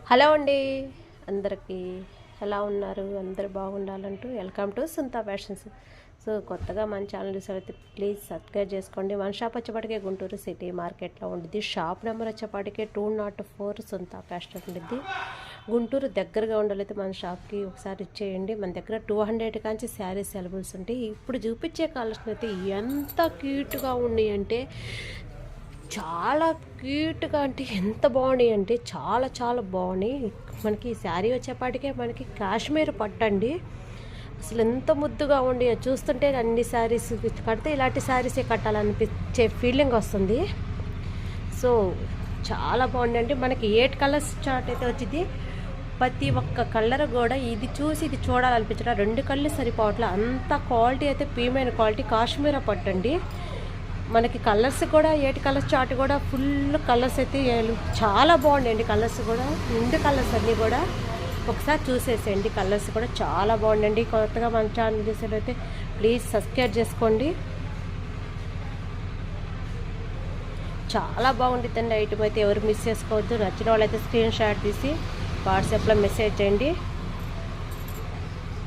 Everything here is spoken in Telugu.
హలో అండి, అందరికీ ఎలా ఉన్నారు? అందరు బాగుండాలంటూ వెల్కమ్ టు సుంతా ఫ్యాషన్స్. సో కొత్తగా మన ఛానల్ చూసారైతే ప్లీజ్ సబ్స్క్రైబ్ చేసుకోండి. మన షాప్ వచ్చేపాటికే గుంటూరు సిటీ మార్కెట్లో ఉండిద్ది. షాప్ నెంబర్ వచ్చేపాటికే 204 సుంతా ఫ్యాషన్ ఉండిద్ది. గుంటూరు దగ్గరగా ఉండాలైతే మన షాప్కి ఒకసారి ఇచ్చేయండి. మన దగ్గర 200 కాంచి శారీస్ అవైలబుల్స్ ఉంటాయి. ఇప్పుడు చూపించే కలెక్షన్ అయితే ఎంత క్యూట్గా ఉన్నాయి అంటే చాలా క్యూట్గా, అంటే ఎంత బాగున్నాయి అంటే చాలా చాలా బాగున్నాయి. మనకి శారీ వచ్చేపాటికే మనకి కాశ్మీర్ పట్టండి, అసలు ఎంత ముద్దుగా ఉండి చూస్తుంటే అన్ని శారీస్ కడితే ఇలాంటి శారీసే కట్టాలనిపించే ఫీలింగ్ వస్తుంది. సో చాలా బాగుంది అండి. మనకి 8 కలర్స్ చార్ట్ అయితే వచ్చింది. ప్రతి ఒక్క కలర్ కూడా ఇది చూసి ఇది చూడాలనిపించడం, 2 కళ్ళు సరిపోవట్లే అంత క్వాలిటీ అయితే ప్రీమియం క్వాలిటీ కాశ్మీర్ పట్టండి. మనకి కలర్స్ కూడా 8 కలర్స్ చార్ట్ కూడా ఫుల్ కలర్స్ అయితే చాలా బాగుండండి. కలర్స్ కూడా నిండు కలర్స్ అన్నీ కూడా ఒకసారి చూసేసేయండి. కలర్స్ కూడా చాలా బాగుండండి. కొత్తగా మన ఛానల్ చూసేటైతే ప్లీజ్ సబ్స్క్రైబ్ చేసుకోండి. చాలా బాగుంటుందండి ఐటమ్ అయితే, ఎవరు మిస్ చేసుకోవద్దు. నచ్చిన వాళ్ళైతే స్క్రీన్ షాట్ తీసి వాట్సాప్లో మెసేజ్ చేయండి.